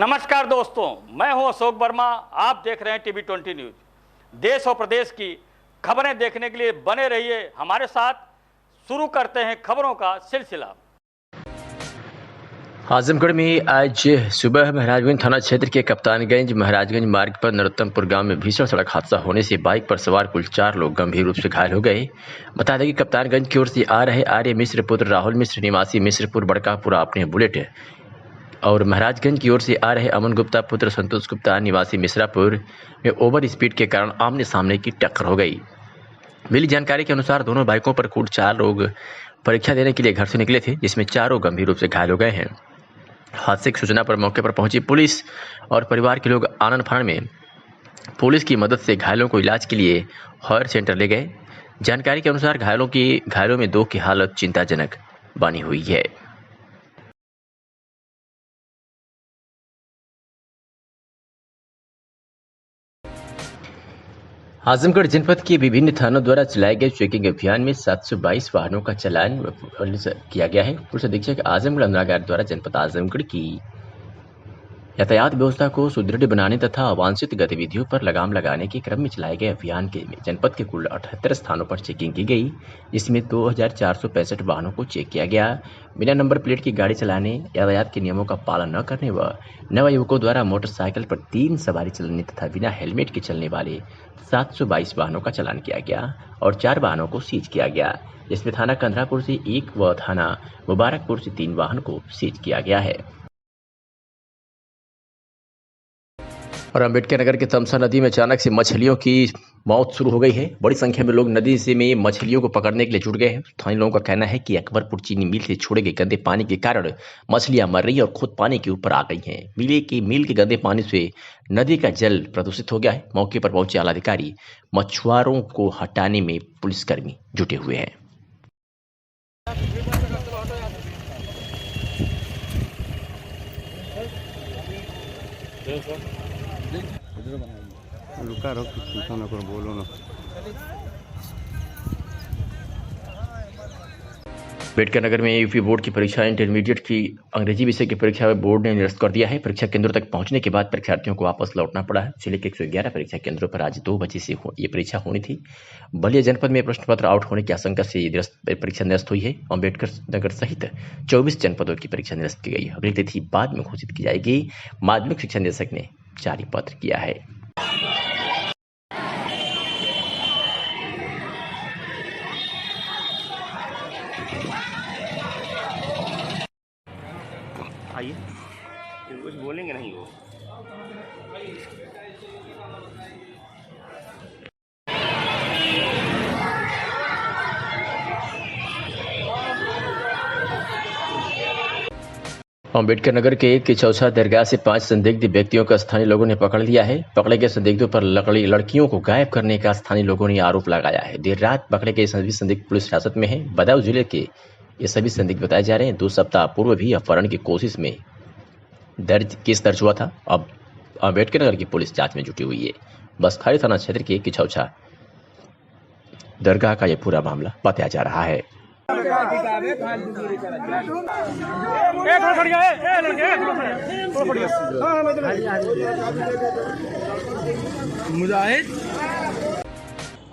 नमस्कार दोस्तों, मैं हूं अशोक वर्मा। आप देख रहे हैं टीवी 20 न्यूज। देश और प्रदेश की खबरें देखने के लिए बने रहिए हमारे साथ। शुरू करते हैं खबरों का सिलसिला। आजमगढ़ में आज सुबह महाराजगंज थाना क्षेत्र के कप्तानगंज महाराजगंज मार्ग पर नरोत्तमपुर गांव में भीषण सड़क हादसा होने से बाइक पर सवार कुल 4 लोग गंभीर रूप से घायल हो गए। बता दें कि कप्तानगंज की ओर से आ रहे आर्य मिश्र पुत्र राहुल मिश्र निवासी मिश्रपुर बड़कापुरा अपने बुलेट और महाराजगंज की ओर से आ रहे अमन गुप्ता पुत्र संतोष गुप्ता निवासी मिश्रापुर में ओवर स्पीड के कारण आमने सामने की टक्कर हो गई। मिली जानकारी के अनुसार दोनों बाइकों पर कुल 4 लोग परीक्षा देने के लिए घर से निकले थे, जिसमें चारों गंभीर रूप से घायल हो गए हैं। हादसे की सूचना पर मौके पर पहुंची पुलिस और परिवार के लोग आनन फानन में पुलिस की मदद से घायलों को इलाज के लिए हॉयर सेंटर ले गए। जानकारी के अनुसार घायलों में 2 की हालत चिंताजनक बनी हुई है। आजमगढ़ जनपद के विभिन्न थानों द्वारा चलाए गए चेकिंग अभियान में 722 वाहनों का चालान किया गया है। पुलिस अधीक्षक आजमगढ़ अनुरागार द्वारा जनपद आजमगढ़ की यातायात व्यवस्था को सुदृढ़ बनाने तथा अवांछित गतिविधियों पर लगाम लगाने के क्रम में चलाए गए अभियान के जनपद के कुल 78 स्थानों पर चेकिंग की गई, जिसमें 2465 वाहनों को चेक किया गया। बिना नंबर प्लेट की गाड़ी चलाने, यातायात के नियमों का पालन न करने व नवयुवकों द्वारा मोटरसाइकिल पर 3 सवारी चलाने तथा बिना हेलमेट के चलने वाले 722 वाहनों का चालान किया गया और 4 वाहनों को सीज किया गया, जिसमें थाना कंधरापुर से 1 व थाना मुबारकपुर से 3 वाहन को सीज किया गया है। और अम्बेडकर नगर के तमसा नदी में अचानक से मछलियों की मौत शुरू हो गई है। बड़ी संख्या में लोग नदी से में मछलियों को पकड़ने के लिए जुट गए हैं। स्थानीय लोगों का कहना है कि अकबरपुर चीनी मिल से छोड़े गए गंदे पानी के कारण मछलियां मर रही है और खुद पानी के ऊपर आ गई हैं। मिल के गंदे पानी से नदी का जल प्रदूषित हो गया है। मौके पर पहुंचे आला अधिकारी मछुआरों को हटाने में पुलिसकर्मी जुटे हुए हैं। रुका रहो, ना करो, बोलो ना। अम्बेडकर नगर में यूपी बोर्ड की परीक्षा इंटरमीडिएट की अंग्रेजी विषय की परीक्षा में बोर्ड ने निरस्त कर दिया है। परीक्षा केंद्रों तक पहुंचने के बाद परीक्षार्थियों को वापस लौटना पड़ा है। जिले के 111 परीक्षा केंद्रों पर आज 2 बजे से ये परीक्षा होनी थी। बलिया जनपद में प्रश्न पत्र आउट होने की आशंका से परीक्षा निरस्त हुई है। अम्बेडकर नगर सहित 24 जनपदों की परीक्षा निरस्त की गई है। अगली तिथि बाद में घोषित की जाएगी। माध्यमिक शिक्षा निदेशक ने जारी पत्र किया है। आइए, कुछ बोलेंगे नहीं वो। अम्बेडकर नगर के किचौसा दरगाह से 5 संदिग्ध व्यक्तियों का स्थानीय लोगों ने पकड़ लिया है। पकड़े गए संदिग्धों पर लड़कियों को गायब करने का स्थानीय लोगों ने आरोप लगाया है। देर रात पकड़े गए सभी संदिग्ध पुलिस हिरासत में है। बदायूं जिले के ये सभी संदिग्ध बताए जा रहे हैं। 2 सप्ताह पूर्व भी अपहरण की कोशिश में केस दर्ज हुआ था। अब अम्बेडकर नगर की पुलिस जांच में जुटी हुई है। बसखारी थाना क्षेत्र के किचौसा दरगाह का यह पूरा मामला बताया जा रहा है।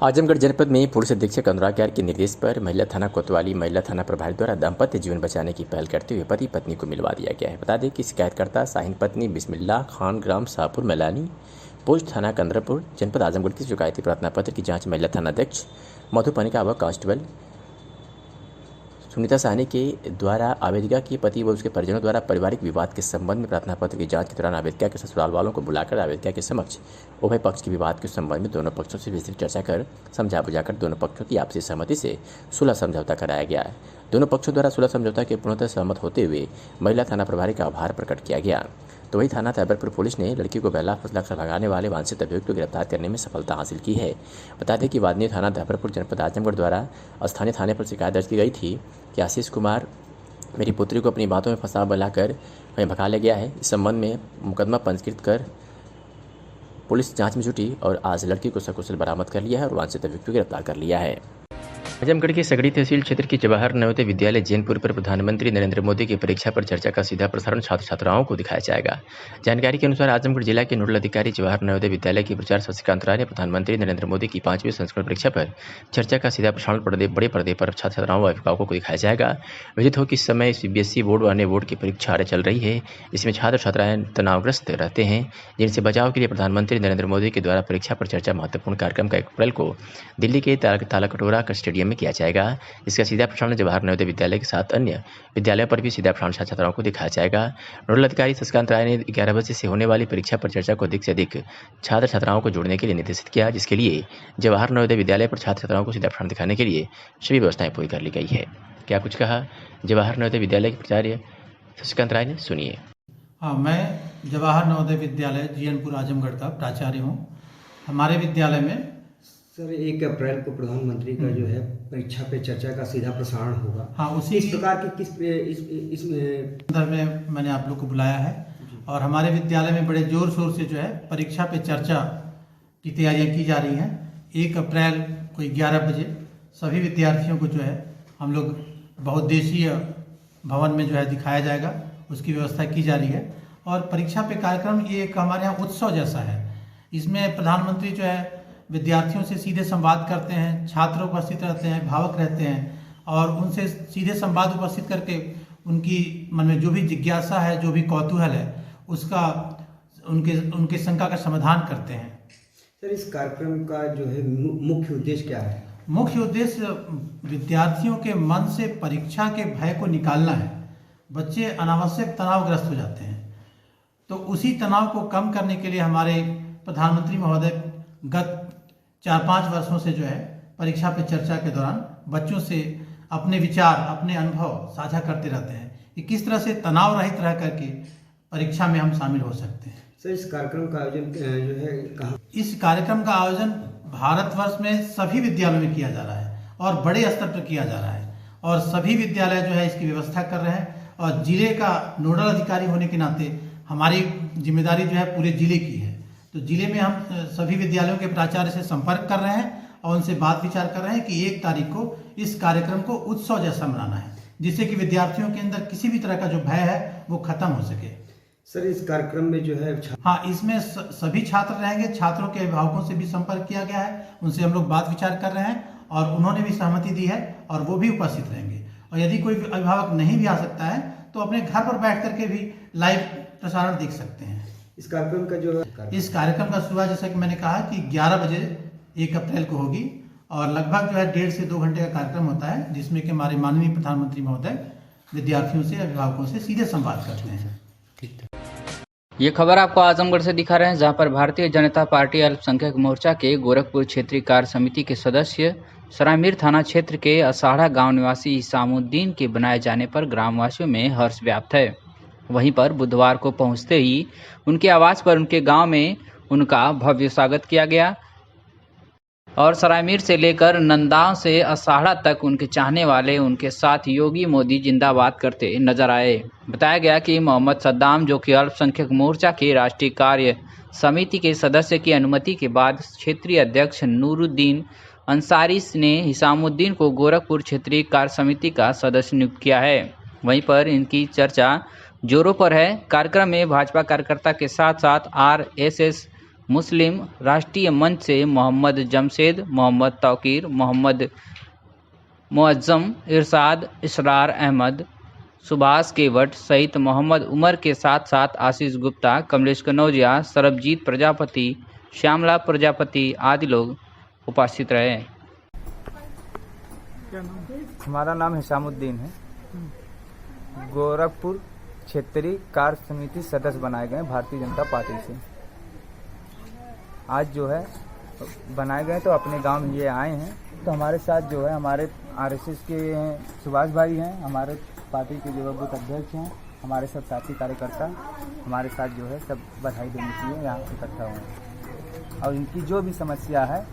आजमगढ़ जनपद में पुलिस अधीक्षक अनुराग यार के निर्देश पर महिला थाना कोतवाली महिला थाना प्रभारी द्वारा दाम्पत्य जीवन बचाने की पहल करते हुए पति पत्नी को मिलवा दिया गया है। बता दें कि शिकायतकर्ता शाहीन पत्नी बिस्मिल्लाह खान ग्राम शाहपुर मैलानी पोस्ट थाना कंदरापुर जनपद आजमगढ़ की शिकायती प्रार्थना पत्र की जांच महिला थाना अध्यक्ष मधु पनिका व कांस्टेबल सुनीता साहनी के द्वारा आवेदिका के पति व उसके परिजनों द्वारा पारिवारिक विवाद के संबंध में प्रार्थना पत्र की जांच के दौरान आवेदिका के ससुराल वालों को बुलाकर आवेदिका के समक्ष उभय पक्ष के विवाद के संबंध में दोनों पक्षों से विस्तृत चर्चा कर समझा बुझाकर दोनों पक्षों की आपसी सहमति से सुलह समझौता कराया गया है। दोनों पक्षों द्वारा सुलह समझौता के पूर्णतः सहमत होते हुए महिला थाना प्रभारी का आभार प्रकट किया गया। तो वही थाना तैबरपुर पुलिस ने लड़की को बेला फसला लगाने वाले वांछित अभियुक्त को गिरफ्तार करने में सफलता हासिल की है। बता दें कि वादनी थाना तैबरपुर जनपद आजमगढ़ द्वारा स्थानीय थाने पर शिकायत दर्ज की गई थी कि आशीष कुमार मेरी पुत्री को अपनी बातों में फंसा बुलाकर वहीं भगा ले गया है। इस संबंध में मुकदमा पंजीकृत कर पुलिस जांच में जुटी और आज लड़की को सकुशल बरामद कर लिया है और वांछित अभियुक्त को गिरफ्तार कर लिया है। आजमगढ़ के सगड़ी तहसील क्षेत्र के जवाहर नवोदय विद्यालय जैनपुर पर प्रधानमंत्री नरेंद्र मोदी की परीक्षा पर चर्चा का सीधा प्रसारण छात्र छात्राओं को दिखाया जाएगा। जानकारी के अनुसार आजमगढ़ जिला के नोडल अधिकारी जवाहर नवोदय विद्यालय के प्राचार्य शशिकांत राय ने प्रधानमंत्री नरेंद्र मोदी की 5वीं संस्करण परीक्षा पर चर्चा का सीधा प्रसारण बड़े पर्दे पर छात्र छात्राओं व अभिभावकों को दिखाया जाएगा। विदित हो कि इस समय सीबीएसई बोर्ड व अन्य बोर्ड की परीक्षा चल रही है। इसमें छात्र छात्राएं तनावग्रस्त रहते हैं, जिनसे बचाव के लिए प्रधानमंत्री नरेंद्र मोदी के द्वारा परीक्षा पर चर्चा महत्वपूर्ण कार्यक्रम का 1 अप्रैल को दिल्ली के तालाकटोरा स्टेडियम में किया जाएगा। इसका सीधा प्रसारण जवाहर नवोदय विद्यालय के साथ अन्य विद्यालयों पर भी सीधा प्रसारण छात्र छात्राओं को दिखाया जाएगा। नोडल अधिकारी शशिकांत राय ने 11 बजे से होने वाली परीक्षा पर चर्चा को अधिक से अधिक छात्र छात्राओं को जोड़ने के लिए निर्देशित किया, जिसके लिए जवाहर नवोदय विद्यालय पर छात्र छात्राओं को सीधा प्रसारण दिखाने के लिए सभी व्यवस्थाएं पूरी कर ली गई है। क्या कुछ कहा जवाहर नवोदय विद्यालय के प्राचार्य शशिकांत राय ने, सुनिए। हाँ, मैं जवाहर नवोदय विद्यालय जैनपुर आजमगढ़ का प्राचार्य हूँ। हमारे विद्यालय में सर 1 अप्रैल को प्रधानमंत्री का जो है परीक्षा पे चर्चा का सीधा प्रसारण होगा। हाँ, उसी इस प्रकार की इसमें संदर्भ में मैंने आप लोग को बुलाया है और हमारे विद्यालय में बड़े जोर शोर से जो है परीक्षा पे चर्चा की तैयारियां की जा रही हैं। 1 अप्रैल को 11 बजे सभी विद्यार्थियों को जो है हम लोग बहुउद्देशीय भवन में जो है दिखाया जाएगा, उसकी व्यवस्था की जा रही है। और परीक्षा पे कार्यक्रम ये एक हमारे यहाँ उत्सव जैसा है। इसमें प्रधानमंत्री जो है विद्यार्थियों से सीधे संवाद करते हैं, छात्र उपस्थित रहते हैं, अभिभावक रहते हैं और उनसे सीधे संवाद उपस्थित करके उनकी मन में जो भी जिज्ञासा है, जो भी कौतूहल है, उसका उनके शंका का समाधान करते हैं। सर इस कार्यक्रम का जो है मुख्य उद्देश्य क्या है? मुख्य उद्देश्य विद्यार्थियों के मन से परीक्षा के भय को निकालना है। बच्चे अनावश्यक तनावग्रस्त हो जाते हैं, तो उसी तनाव को कम करने के लिए हमारे प्रधानमंत्री महोदय गत 4-5 वर्षों से जो है परीक्षा पे चर्चा के दौरान बच्चों से अपने विचार, अपने अनुभव साझा करते रहते हैं कि किस तरह से तनाव रहित रह करके परीक्षा में हम शामिल हो सकते हैं। सर इस कार्यक्रम का आयोजन जो है कहाँ? इस कार्यक्रम का आयोजन भारतवर्ष में सभी विद्यालयों में किया जा रहा है और बड़े स्तर पर किया जा रहा है और सभी विद्यालय जो है इसकी व्यवस्था कर रहे हैं। और जिले का नोडल अधिकारी होने के नाते हमारी जिम्मेदारी जो है पूरे जिले की है। तो जिले में हम सभी विद्यालयों के प्राचार्य से संपर्क कर रहे हैं और उनसे बात विचार कर रहे हैं कि 1 तारीख को इस कार्यक्रम को उत्सव जैसा मनाना है, जिससे कि विद्यार्थियों के अंदर किसी भी तरह का जो भय है वो खत्म हो सके। सर इस कार्यक्रम में जो है हाँ, इसमें सभी छात्र रहेंगे। छात्रों के अभिभावकों से भी संपर्क किया गया है, उनसे हम लोग बात विचार कर रहे हैं और उन्होंने भी सहमति दी है और वो भी उपस्थित रहेंगे। और यदि कोई अभिभावक नहीं भी आ सकता है तो अपने घर पर बैठ करके भी लाइव प्रसारण देख सकते हैं। इस कार्यक्रम का जो है इस कार्यक्रम का शुरुआत जैसा कि मैंने कहा कि 11 बजे 1 अप्रैल को होगी और लगभग जो है 1.5 से 2 घंटे का कार्यक्रम होता है, जिसमें कि हमारे माननीय प्रधानमंत्री महोदय विद्यार्थियों से, अभिभावकों से सीधे संवाद करते हैं। ये खबर आपको आजमगढ़ से दिखा रहे हैं, जहां पर भारतीय जनता पार्टी अल्पसंख्यक मोर्चा के गोरखपुर क्षेत्रीय कार्य समिति के सदस्य सरायमीर थाना क्षेत्र के असाढ़ा गांव निवासी इसामुद्दीन के बनाए जाने पर ग्रामवासियों में हर्ष व्याप्त है। वहीं पर बुधवार को पहुंचते ही उनके आवास पर उनके गांव में उनका भव्य स्वागत किया गया और सरायमीर से लेकर नंदाव से असाढ़ा तक उनके चाहने वाले उनके साथ योगी मोदी जिंदाबाद करते नजर आए। बताया गया कि मोहम्मद सद्दाम, जो कि अल्पसंख्यक मोर्चा के राष्ट्रीय कार्य समिति के सदस्य की अनुमति के बाद क्षेत्रीय अध्यक्ष नूरुद्दीन अंसारी ने इसामुद्दीन को गोरखपुर क्षेत्रीय कार्य समिति का सदस्य नियुक्त किया है। वहीं पर इनकी चर्चा जोरों पर है। कार्यक्रम में भाजपा कार्यकर्ता के साथ साथ RSS मुस्लिम राष्ट्रीय मंच से मोहम्मद जमशेद, मोहम्मद तौकीर, मोहम्मद मुअज्जम, इरशाद, इसरार अहमद, सुभाष केवट सहित मोहम्मद उमर के साथ साथ आशीष गुप्ता, कमलेश कनौजिया, सरबजीत प्रजापति, श्यामला प्रजापति आदि लोग उपस्थित रहे। हमारा नाम हिसामुद्दीन है। गोरखपुर क्षेत्रीय कार्य समिति सदस्य बनाए गए भारतीय जनता पार्टी से। आज जो है बनाए गए तो अपने गांव में ये आए हैं, तो हमारे साथ जो है हमारे RSS के सुभाष भाई हैं, हमारे पार्टी के जो बूथ अध्यक्ष हैं, हमारे सब साथी कार्यकर्ता हमारे साथ जो है सब बधाई देने के लिए यहाँ इकट्ठा हुए और इनकी जो भी समस्या है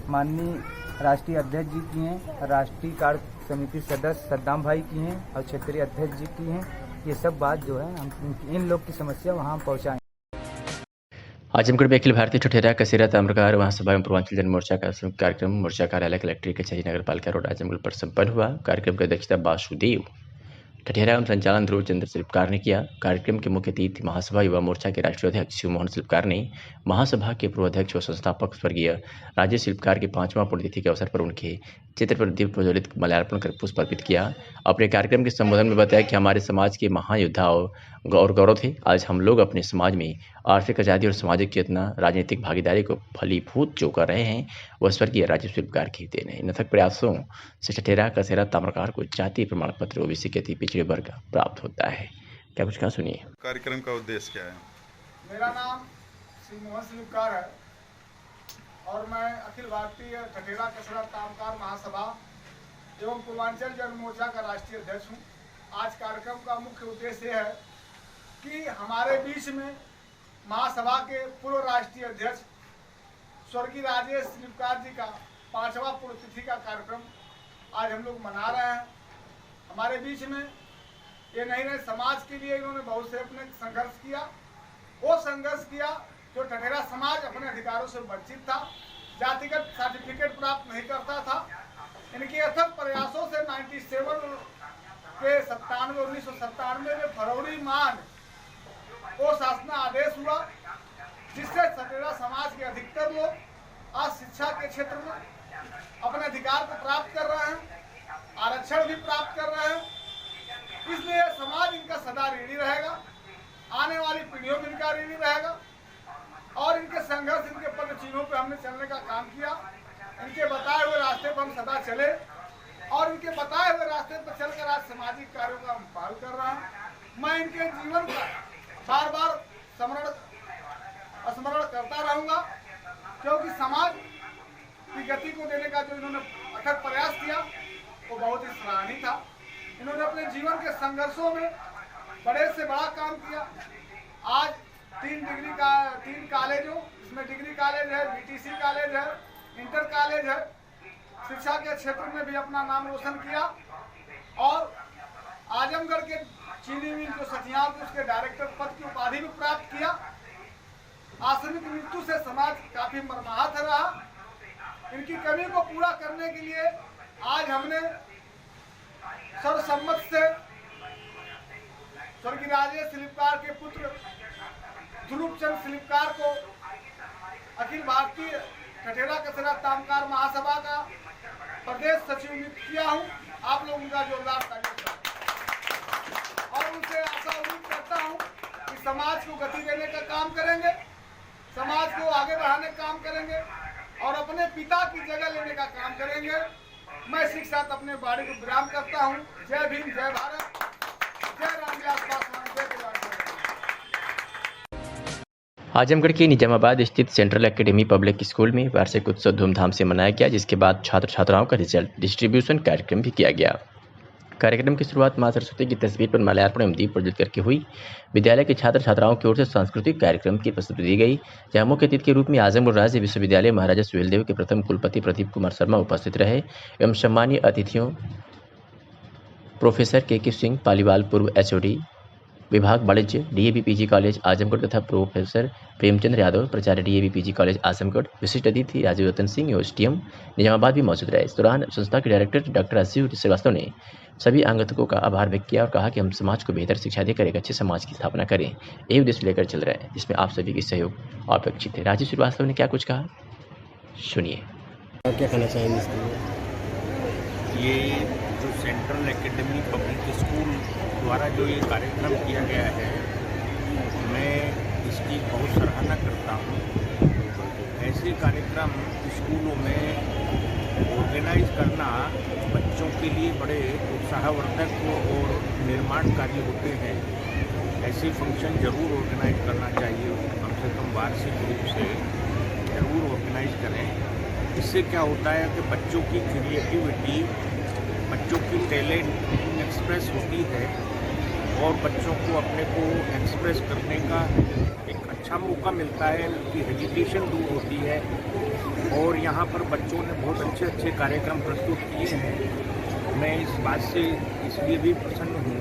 माननीय राष्ट्रीय अध्यक्ष जी की हैं, राष्ट्रीय कार्य समिति सदस्य सद्दाम भाई की हैं और क्षेत्रीय अध्यक्ष जी की हैं। ये सब बात जो है हम इन लोग की समस्या वहाँ पहुँचाएँ। आजमगढ़ में अखिल भारतीय ठठेरा कसेरा ताम्रकार महासभा एवं पूर्वांचल जन मोर्चा का संयुक्त कार्यक्रम मोर्चा कार्यालय कलेक्ट्रेट कचहरी नगर पालिका रोड आजमगढ़ पर संपन्न हुआ। कार्यक्रम की अध्यक्षता वासुदेव ठठेरा एवं संचालन ध्रुव चंद्र शिल्पकार ने किया। कार्यक्रम के मुख्य अतिथि महासभा युवा मोर्चा के राष्ट्रीय अध्यक्ष शिव मोहन शिल्पकार ने महासभा के पूर्व अध्यक्ष व संस्थापक स्वर्गीय राजेश शिल्पकार के 5वां पुण्यतिथि के अवसर पर उनके चित्र पर दीप प्रज्वलित माल्यार्पण कर पुष्प अर्पित किया। अपने कार्यक्रम के संबोधन में बताया कि हमारे समाज के महायोद्धा और गौरव थे। आज हम लोग अपने समाज में आर्थिक आज़ादी और सामाजिक चेतना राजनीतिक भागीदारी को फलीभूत जो कर रहे हैं वह स्वर्गीय राजेश शिल्पकार की देन है। इन अथक प्रयासों से ठठेरा कसेरा ताम्रकार को जातीय प्रमाण पत्र ओबीसी के अति पिछड़े वर्ग प्राप्त होता है। क्या कुछ कहा सुनिए। कार्यक्रम का उद्देश्य क्या है? मेरा नाम श्री मोहन शिल्पकार है और मैं अखिल भारतीय ठठेरा कसेरा ताम्रकार महासभा एवं पूर्वांचल जन मोर्चा का राष्ट्रीय अध्यक्ष हूँ। आज कार्यक्रम का मुख्य उद्देश्य है कि हमारे बीच में महासभा के पूर्व राष्ट्रीय अध्यक्ष स्वर्गीय राजेश शिल्पकार जी का 5वां पुण्यतिथि का कार्यक्रम आज हम लोग मना रहे हैं। हमारे बीच में ये नहीं रहे, समाज के लिए इन्होंने बहुत से अपने संघर्ष किया। वो संघर्ष किया जो ठठेरा समाज अपने अधिकारों से वंचित था, जातिगत सर्टिफिकेट प्राप्त नहीं करता था। इनके अथक प्रयासों से 1997 में फरवरी माह में वो शासन आदेश हुआ जिससे ठठेरा समाज के अधिकतर लोग आज शिक्षा के क्षेत्र में अपने अधिकार को प्राप्त कर रहे हैं, आरक्षण भी प्राप्त कर रहे हैं। इसलिए समाज इनका सदा ऋणी रहेगा, आने वाली पीढ़ियों में इनका ऋणी रहेगा और इनके संघर्ष, इनके पद चिन्हों पर हमने चलने का काम किया। इनके बताए हुए रास्ते पर हम सदा चले और इनके बताए हुए रास्ते पर चलकर आज सामाजिक कार्यों का हम पहल कर रहे हैं। मैं इनके जीवन का बार बार स्मरण करता रहूंगा क्योंकि समाज की गति को देने का जो इन्होंने अथक प्रयास किया वो बहुत ही सराहनीय था। इन्होंने अपने जीवन के संघर्षों में बड़े से बड़ा काम किया। आज 3 कॉलेजों, इसमें डिग्री कॉलेज है, बीटीसी कॉलेज है, इंटर कॉलेज है, शिक्षा के क्षेत्र में भी अपना नाम रोशन किया और आजमगढ़ के चीनी मिल जो सचियाल थे उसके डायरेक्टर पद की उपाधि भी प्राप्त किया। आकस्मिक मृत्यु से समाज काफी मर्माहत रहा। इनकी कमी को पूरा करने के लिए आज हमने सर्वसम्मत से स्वर्गीय राजेश शिल्पकार के पुत्र ध्रुव चंद्र शिल्पकार को अखिल भारतीय ठठेरा कसेरा ताम्रकार महासभा का प्रदेश सचिव नियुक्त किया हूं। आप लोग उनका जोरदार तारीफ करें और उनसे आशा उम्मीद करता हूं कि समाज को गति देने का काम करेंगे, समाज को आगे बढ़ाने का काम करेंगे और अपने पिता की जगह लेने का काम करेंगे। मैं इसी के साथ अपने बाड़ी को विराम करता हूं। जय भीम, जय भारत, जय रामविलास पासवान, जय प्रधानमंत्री। आजमगढ़ के निजामाबाद स्थित सेंट्रल एकेडमी पब्लिक स्कूल में वार्षिक उत्सव धूमधाम से मनाया गया, जिसके बाद छात्र छात्राओं का रिजल्ट डिस्ट्रीब्यूशन कार्यक्रम भी किया गया। कार्यक्रम की शुरुआत मां सरस्वती की तस्वीर पर माल्यार्पण एवं दीप प्रज्वलित करके हुई। विद्यालय के छात्र छात्राओं की ओर से सांस्कृतिक कार्यक्रम की प्रस्तुति दी गई, जहां मुख्य अतिथि के रूप में आजमगढ़ राज्य विश्वविद्यालय महाराजा सुहेलदेव के प्रथम कुलपति प्रदीप कुमार शर्मा उपस्थित रहे एवं सम्मानीय अतिथियों प्रोफेसर के सिंह पालीवाल, पूर्व HOD विभाग वाणिज्य DAV PG कॉलेज आजमगढ़ तथा प्रोफेसर प्रेमचंद्र यादव, प्राचार्य DAV PG कॉलेज आजमगढ़, विशिष्ट अतिथि राजीव रतन सिंह STM निजामाबाद भी मौजूद रहे। इस दौरान संस्था के डायरेक्टर डॉक्टर राजीव श्रीवास्तव ने सभी आगंतुकों का आभार व्यक्त किया और कहा कि हम समाज को बेहतर शिक्षा देकर एक अच्छे समाज की स्थापना करें, यही उद्देश्य लेकर चल रहे हैं, जिसमें आप सभी की सहयोग अपेक्षित है। राजीव श्रीवास्तव ने क्या कुछ कहा, सुनिए। क्या कहना चाहेंगे इसके लिए? ये जो सेंट्रल एकेडमी पब्लिक स्कूल द्वारा जो ये कार्यक्रम किया गया है, मैं इसकी बहुत सराहना करता हूँ। ऐसे कार्यक्रम स्कूलों में ऑर्गेनाइज करना बच्चों के लिए बड़े उत्साहवर्धक और निर्माणकारी होते हैं। ऐसे फंक्शन जरूर ऑर्गेनाइज करना चाहिए, कम से कम वार्षिक रूप से जरूर ऑर्गेनाइज करें। इससे क्या होता है कि बच्चों की क्रिएटिविटी, बच्चों की टैलेंट एक्सप्रेस होती है और बच्चों को अपने को एक्सप्रेस करने का एक अच्छा मौका मिलता है, उनकी हेजिटेशन दूर होती है। और यहाँ पर बच्चों ने बहुत अच्छे अच्छे कार्यक्रम प्रस्तुत किए हैं। मैं इस बात से इसलिए भी प्रसन्न हूँ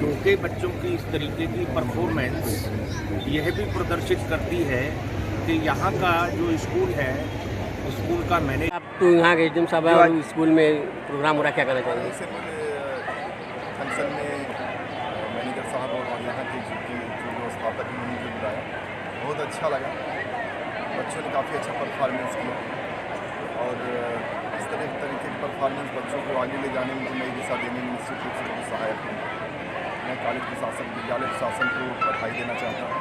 उनके बच्चों की इस तरीके की परफॉर्मेंस यह भी प्रदर्शित करती है कि यहाँ का जो स्कूल है, स्कूल का मैनेज। आप तो यहाँ के एचएम साहब और स्कूल में प्रोग्राम हो रहा, क्या कहना चाहिए? इससे पहले फंक्शन में मैनेजर साहब और यहाँ के जो व्यवस्थापक हैं उनको बुलाया, बहुत अच्छा लगा। बच्चों ने काफ़ी अच्छा परफॉर्मेंस किया और इस तरीके की परफॉर्मेंस बच्चों को आगे ले जाने में, नई दिशा देने में निश्चित रूप से बहुत सहायक है। मैं कॉलेज प्रशासन, विद्यालय प्रशासन को बधाई देना चाहता हूँ।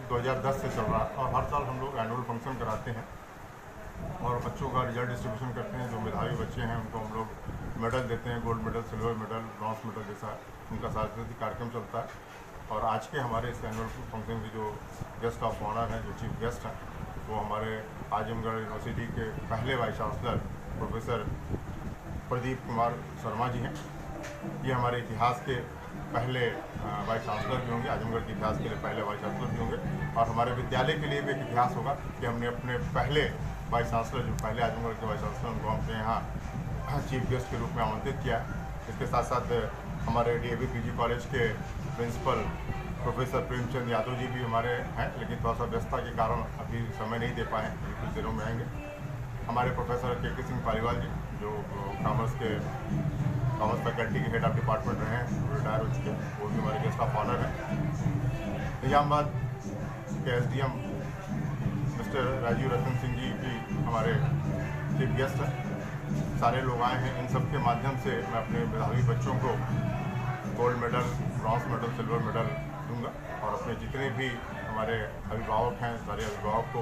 2010 से चल रहा है और हर साल हम लोग एनुअल फंक्शन कराते हैं और बच्चों का रिजल्ट डिस्ट्रीब्यूशन करते हैं। जो मेधावी बच्चे हैं उनको हम लोग मेडल देते हैं, gold medal, silver medal, bronze medal जैसा उनका सांस्कृतिक कार्यक्रम चलता है। और आज के हमारे इस एनुअल फंक्शन के जो गेस्ट ऑफ ऑनर हैं, जो चीफ गेस्ट हैं, वो हमारे आजमगढ़ यूनिवर्सिटी के पहले vice chancellor professor Pradeep Kumar Sharma ji हैं। ये हमारे इतिहास के पहले वाइस चांसलर भी होंगे, आजमगढ़ के इतिहास के लिए पहले वाइस चांसलर भी होंगे। और हमारे विद्यालय के लिए भी एक इतिहास होगा कि हमने अपने पहले वाइस चांसलर, जो पहले आजमगढ़ के वाइस चांसलर, उनको हमने यहाँ चीफ गेस्ट के रूप में आमंत्रित किया है। इसके साथ साथ हमारे DAV PG कॉलेज के प्रिंसिपल प्रोफेसर प्रेमचंद यादव जी भी हमारे हैं, लेकिन थोड़ा सा व्यस्तता के कारण अभी समय नहीं दे पाए, कुछ दिनों में आएंगे। हमारे प्रोफेसर KK सिंह पालीवाल जी, जो कॉमर्स फैकल्टी के हेड ऑफ डिपार्टमेंट रहे हैं, रिटायर हो चुके हैं, वो भी हमारे गेस्ट ऑफ ऑनर हैं। निजामाबाद के SDM मिस्टर राजीव रतन सिंह जी भी हमारे चीफ गेस्ट हैं। सारे लोग आए हैं। इन सब के माध्यम से मैं अपने मेधावी बच्चों को gold medal, bronze medal, silver medal दूंगा और अपने जितने भी हमारे अभिभावक हैं, सारे अभिभावक को,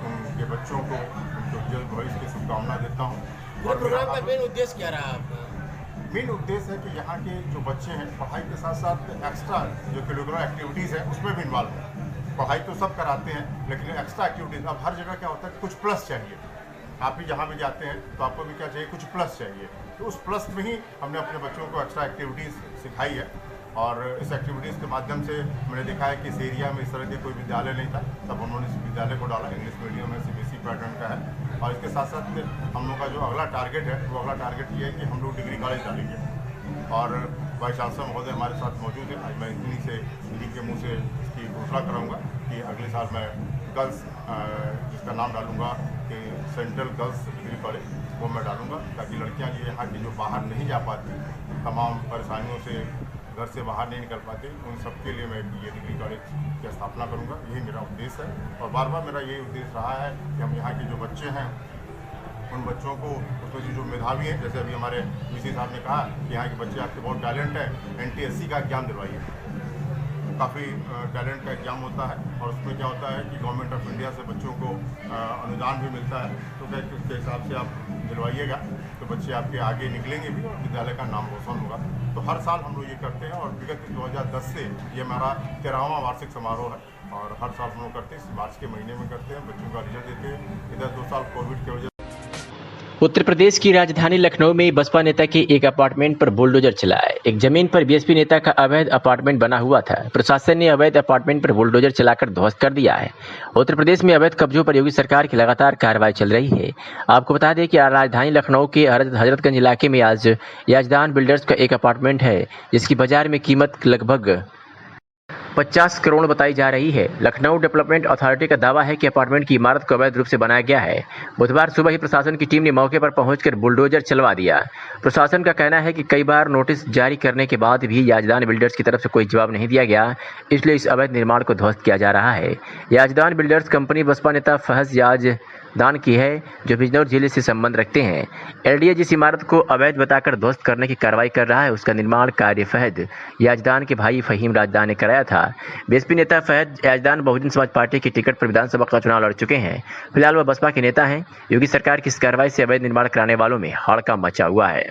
उनके बच्चों को, उनके उज्जवल भविष्य की शुभकामना देता हूँ। और प्रोग्राम का मेन उद्देश्य क्या रहा आपका? मेन उद्देश्य है कि यहाँ के जो बच्चे हैं पढ़ाई के साथ साथ एक्स्ट्रा जो करिकुलर एक्टिविटीज़ है उसमें भी इन्वॉल्व हैं। पढ़ाई तो सब कराते हैं, लेकिन एक्स्ट्रा एक्टिविटीज़, अब हर जगह क्या होता है, कुछ प्लस चाहिए। आप भी जहाँ भी जाते हैं तो आपको भी क्या चाहिए, कुछ प्लस चाहिए। तो उस प्लस में ही हमने अपने बच्चों को एक्स्ट्रा एक्टिविटीज़ सिखाई है। और इस एक्टिविटीज़ के माध्यम से मैंने देखा है कि इस एरिया में इस तरह के कोई विद्यालय नहीं था, तब उन्होंने इस विद्यालय को डाला। इंग्लिश मीडियम है, CBSE पैटर्न का है। और इसके साथ साथ हम लोग का जो अगला टारगेट है, वो अगला टारगेट ये है कि हम लोग डिग्री कॉलेज डालेंगे। और वाइस चांसलर महोदय हमारे साथ मौजूद है। आज मैं इन्हीं से, इन्हीं के मुँह से इसकी घोषणा कराऊँगा कि अगले साल मैं गर्ल्स, जिसका नाम डालूँगा कि सेंट्रल गर्ल्स डिग्री कॉलेज, वो मैं डालूँगा, ताकि लड़कियाँ जो यहाँ की जो बाहर नहीं जा पाती, तमाम परेशानियों से घर से बाहर नहीं निकल पाते, उन सब के लिए मैं ये डिग्री कॉलेज की स्थापना करूँगा। यही मेरा उद्देश्य है। और बार बार मेरा यही उद्देश्य रहा है कि हम यहाँ के जो बच्चे हैं, उन बच्चों को, उसमें जो मेधावी हैं, जैसे अभी हमारे VC साहब ने कहा कि यहाँ के बच्चे, आपके बहुत टैलेंट है, NTSC का एग्जाम दिलवाइए। काफ़ी टैलेंट का एग्जाम होता है और उसमें क्या होता है कि गवर्नमेंट ऑफ इंडिया से बच्चों को अनुदान भी मिलता है। तो क्या उसके हिसाब से आप दिलवाइएगा तो बच्चे आपके आगे निकलेंगे भी और विद्यालय का नाम रोशन होगा। तो हर साल हम लोग ये करते हैं और विगत 2010 से ये हमारा 13वां वार्षिक समारोह है और हर साल हम लोग करते हैं। इस मार्च के महीने में करते हैं, बच्चों का रिजल्ट देते हैं। इधर 2 साल कोविड की वजह। उत्तर प्रदेश की राजधानी लखनऊ में बसपा नेता के एक अपार्टमेंट पर बुलडोजर चला है। एक जमीन पर बीएसपी नेता का अवैध अपार्टमेंट बना हुआ था। प्रशासन ने अवैध अपार्टमेंट पर बुलडोजर चलाकर ध्वस्त कर दिया है। उत्तर प्रदेश में अवैध कब्जों पर योगी सरकार की लगातार कार्रवाई चल रही है। आपको बता दें कि राजधानी लखनऊ के हजरतगंज इलाके में आज याजदान बिल्डर्स का एक अपार्टमेंट है, जिसकी बाजार में कीमत लगभग 50 करोड़ बताई जा रही है। लखनऊ डेवलपमेंट अथॉरिटी का दावा है कि अपार्टमेंट की इमारत को अवैध रूप से बनाया गया है। बुधवार सुबह ही प्रशासन की टीम ने मौके पर पहुंचकर बुलडोजर चलवा दिया। प्रशासन का कहना है कि कई बार नोटिस जारी करने के बाद भी याजदान बिल्डर्स की तरफ से कोई जवाब नहीं दिया गया, इसलिए इस अवैध निर्माण को ध्वस्त किया जा रहा है। याजदान बिल्डर्स कंपनी बसपा नेता फहज याजदान की है, जो बिजनौर जिले से संबंध रखते हैं। LDA जिस इमारत को अवैध बताकर ध्वस्त करने की कार्रवाई कर रहा है, उसका निर्माण कार्य फहद याजदान के भाई फहीम राजदान ने कराया था। बीएसपी नेता फहद याजदान बहुजन समाज पार्टी की टिकट पर विधानसभा का चुनाव लड़ चुके हैं। फिलहाल वह बसपा के नेता हैं। योगी सरकार की इस कार्रवाई से अवैध निर्माण कराने वालों में हड़कंप मचा हुआ है।